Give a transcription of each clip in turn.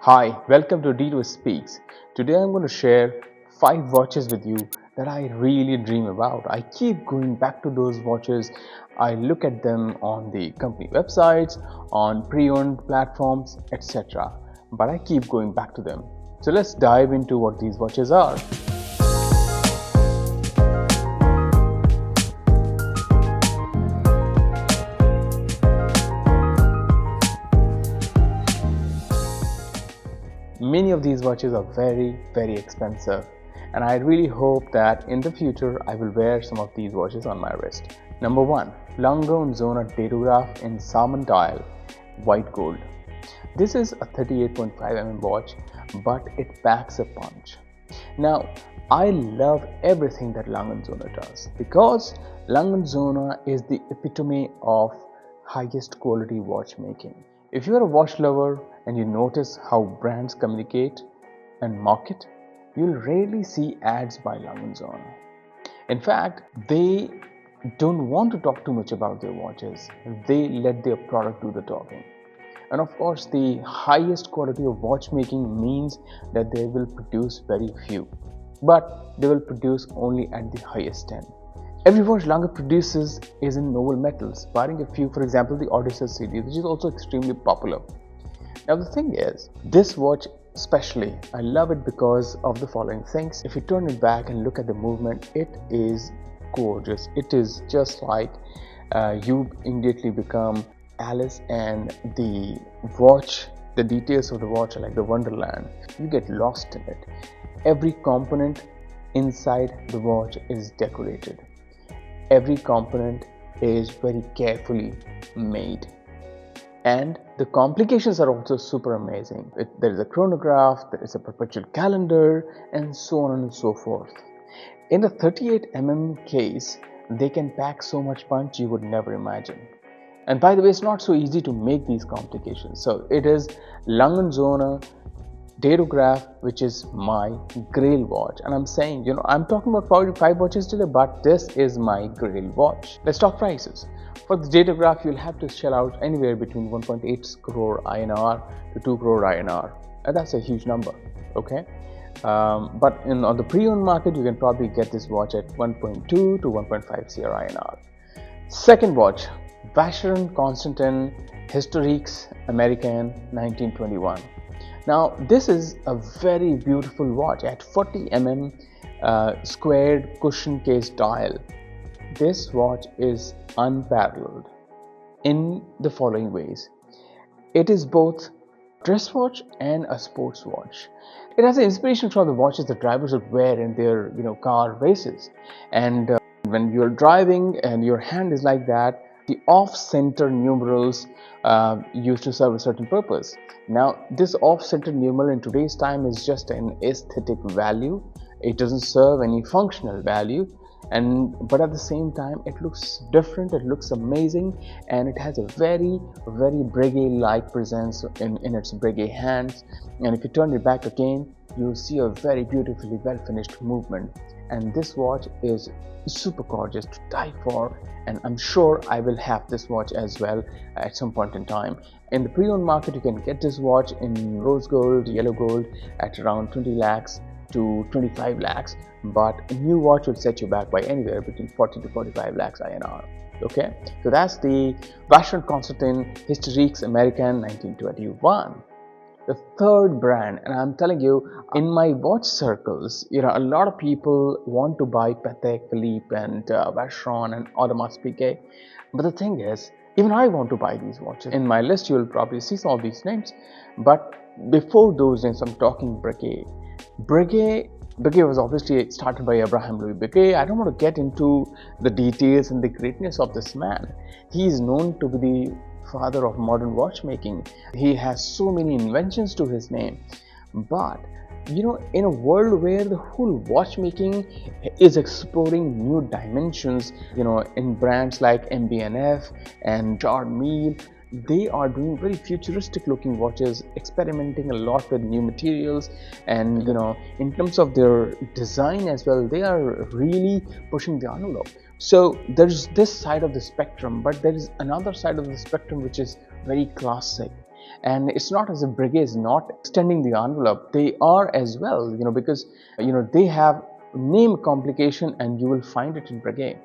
Hi, welcome to D2 Speaks. Today I'm going to share 5 watches with you that I really dream about. I keep going back to those watches. I look at them on the company websites, on pre-owned platforms, etc. But I keep going back to them. So let's dive into what these watches are. Many of these watches are very expensive, and I really hope that in the future I will wear some of these watches on my wrist. Number 1. Lange Söhne DATOGRAPH in Salmon dial, white gold. This is a 38.5mm watch, but it packs a punch. Now, I love everything that Lange Söhne does because Lange Söhne is the epitome of highest quality watchmaking. If you are a watch lover and you notice how brands communicate and market, you'll rarely see ads by Lange Söhne. In fact, they don't want to talk too much about their watches. They let their product do the talking. And of course, the highest quality of watchmaking means that they will produce very few, but they will produce only at the highest end. Every watch Lange produces is in noble metals, barring a few, for example the Odyssey series, which is also extremely popular. Now the thing is, this watch especially, I love it because of the following things. If you turn it back and look at the movement, it is gorgeous. It is just like you immediately become Alice, and the watch, the details of the watch are like the wonderland. You get lost in it. Every component inside the watch is decorated. Every component is very carefully made, and the complications are also super amazing. There is a chronograph, there is a perpetual calendar, and so on and so forth. In a 38mm case, they can pack so much punch you would never imagine. And by the way, it's not so easy to make these complications. So it is Lange Söhne DATOGRAPH, which is my grail watch. And I'm saying, I'm talking about 45 watches today, but this is my grail watch. Let's talk prices. For the DATOGRAPH, you'll have to shell out anywhere between 1.8 crore INR to 2 crore INR. And that's a huge number, okay? But on the pre-owned market, you can probably get this watch at 1.2 to 1.5 crore INR. Second watch, Vacheron Constantin Historiques American 1921. Now this is a very beautiful watch at 40mm squared cushion case dial. This watch is unparalleled in the following ways. It is both a dress watch and a sports watch. It has an inspiration from the watches that drivers would wear in their car races, and when you're driving and your hand is like that, the off-center numerals used to serve a certain purpose. Now this off-center numeral in today's time is just an aesthetic value. It doesn't serve any functional value, but at the same time it looks different, it looks amazing, and it has a very Breguet-like presence in its Breguet hands. And if you turn it back again, you'll see a very beautifully well-finished movement. And this watch is super gorgeous to die for, and I'm sure I will have this watch as well at some point in time. In the pre-owned market, you can get this watch in rose gold, yellow gold at around 20 lakhs to 25 lakhs, but a new watch will set you back by anywhere between 40 to 45 lakhs INR. Okay, so that's the Vacheron Constantin Historiques American 1921. The third brand, and I'm telling you, in my watch circles, a lot of people want to buy Patek, Philippe, and Vacheron and Audemars Piguet. But the thing is, even I want to buy these watches. In my list, you will probably see some of these names. But before those names, I'm talking Breguet. Breguet was obviously started by Abraham Louis Breguet. I don't want to get into the details and the greatness of this man. He is known to be the father of modern watchmaking. He has so many inventions to his name, but in a world where the whole watchmaking is exploring new dimensions, in brands like MB&F and Charmille, they are doing very futuristic looking watches, experimenting a lot with new materials, and in terms of their design as well, they are really pushing the envelope. So there's this side of the spectrum, but there is another side of the spectrum which is very classic. And it's not as if Breguet is not extending the envelope. They are as well, because they have name complication, and you will find it in Breguet.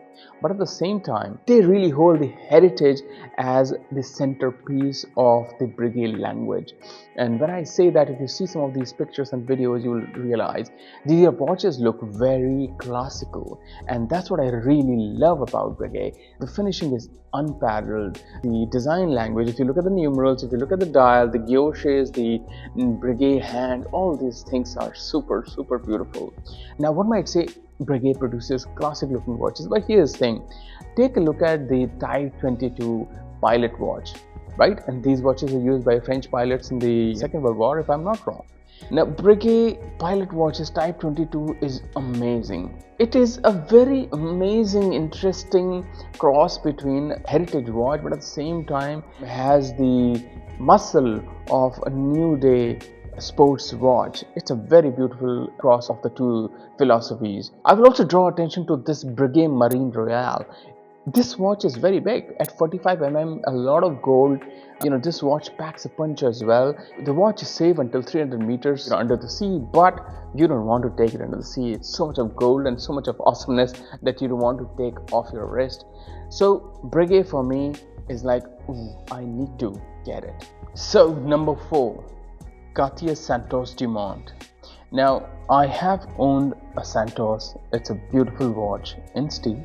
But at the same time, they really hold the heritage as the centerpiece of the Breguet language. And when I say that, if you see some of these pictures and videos, you will realize these watches look very classical, and that's what I really love about Breguet. The finishing is unparalleled. The design language, if you look at the numerals, if you look at the dial, the guilloches, the Breguet hand, all these things are super beautiful. Now one might say Breguet produces classic looking watches, but here's the thing. Take a look at the Type 22 pilot watch, right? And these watches are used by French pilots in the Second World War, if I'm not wrong. Now Breguet pilot watches Type 22 is amazing. It is a very amazing, interesting cross between heritage watch, but at the same time has the muscle of a new day sports watch. It's a very beautiful cross of the two philosophies. I will also draw attention to this Breguet Marine Royale. This watch is very big at 45 a lot of gold. This watch packs a punch as well. The watch is safe until 300 meters under the sea, but you don't want to take it under the sea. It's so much of gold and so much of awesomeness that you don't want to take off your wrist. So Breguet for me is like, ooh, I need to get it. So number 4, Cartier Santos Dumont. Now I have owned a Santos. It's a beautiful watch in steel,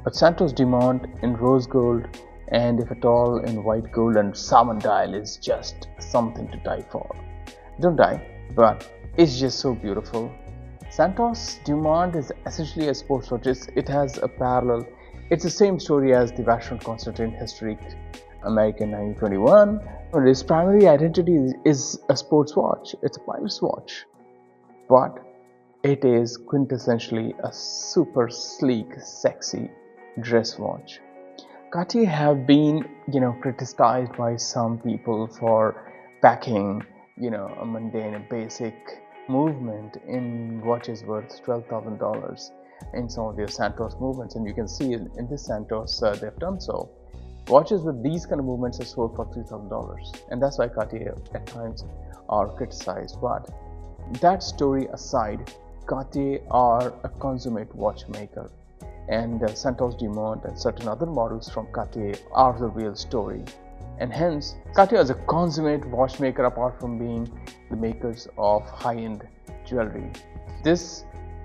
but Santos Dumont in rose gold, and if at all in white gold and salmon dial, is just something to die for. Don't die, but it's just so beautiful. Santos Dumont is essentially a sports watch. It has a parallel. It's the same story as the Vacheron Constantin Historiques American 1921. But its primary identity is a sports watch. It's a pilot's watch, but it is quintessentially a super sleek, sexy dress watch. Cartier have been, criticized by some people for packing, a mundane and basic movement in watches worth $12,000 in some of their Santos movements, and you can see in this Santos they've done so. Watches with these kind of movements are sold for $3,000, and that's why Cartier at times are criticized. But that story aside, Cartier are a consummate watchmaker, and Santos Dumont and certain other models from Cartier are the real story. And hence, Cartier is a consummate watchmaker apart from being the makers of high-end jewelry. This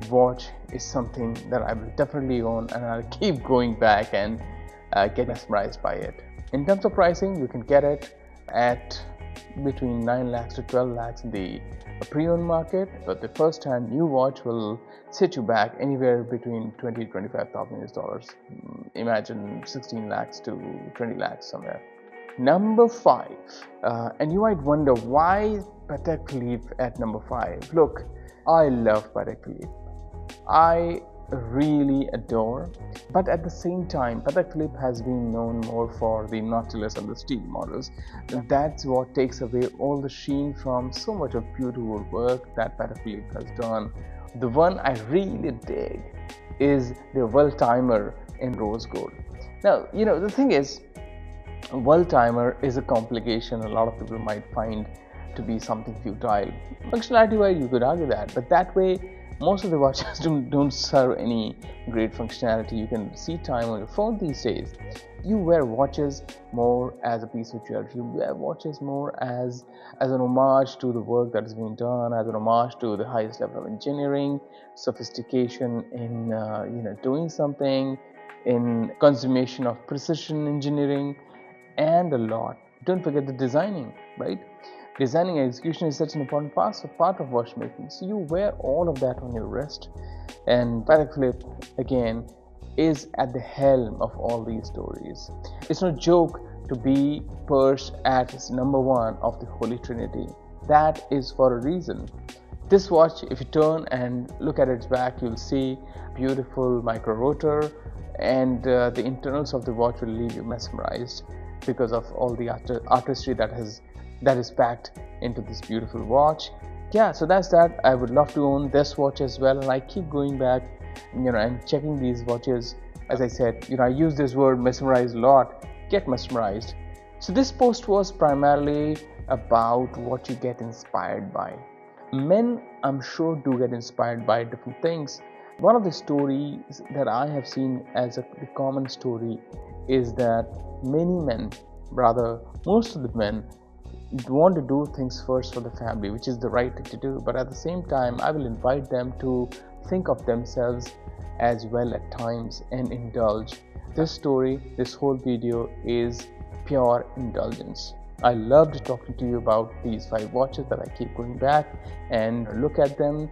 watch is something that I will definitely own, and I'll keep going back and get mesmerized by it. In terms of pricing, you can get it at between 9 lakhs to 12 lakhs in the pre-owned market, but the first-hand new watch will set you back anywhere between 20 to 25,000 US dollars. Imagine 16 lakhs to 20 lakhs somewhere. Number 5, and you might wonder why Patek Philippe at number 5. Look, I love Patek Philippe. I really adore, but at the same time, Patek Philippe has been known more for the Nautilus and the steel models. That's what takes away all the sheen from so much of beautiful work that Patek Philippe has done. The one I really dig is the Worldtimer in rose gold. Now, the thing is, Worldtimer is a complication a lot of people might find to be something futile. Functionality-wise, you could argue that, but that way, most of the watches don't serve any great functionality. You can see time on your phone these days. You wear watches more as a piece of jewelry. You wear watches more as an homage to the work that has been done, as an homage to the highest level of engineering, sophistication in doing something, in consummation of precision engineering, and a lot. Don't forget the designing, right? Designing and execution is such an important part of watchmaking. So you wear all of that on your wrist, and Patek Philippe again is at the helm of all these stories. It's no joke to be perched at number 1 of the Holy Trinity. That is for a reason. This watch, if you turn and look at its back, you'll see beautiful micro rotor, and the internals of the watch will leave you mesmerized because of all the artistry that is packed into this beautiful watch. Yeah, so that's that. I would love to own this watch as well, and I keep going back, and checking these watches. As I said, I use this word mesmerize a lot. Get mesmerized. So this post was primarily about what you get inspired by. Men, I'm sure, do get inspired by different things. One of the stories that I have seen as a common story is that many men, rather most of the men, want to do things first for the family, which is the right thing to do, but at the same time I will invite them to think of themselves as well at times and indulge. This story, this whole video is pure indulgence. I loved talking to you about these 5 watches that I keep going back and look at them,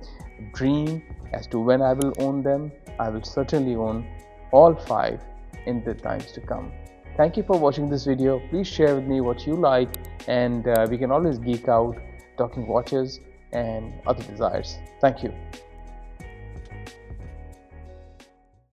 dream as to when I will own them. I will certainly own all 5 in the times to come. Thank you for watching this video. Please share with me what you like, and we can always geek out talking watches and other desires. Thank you.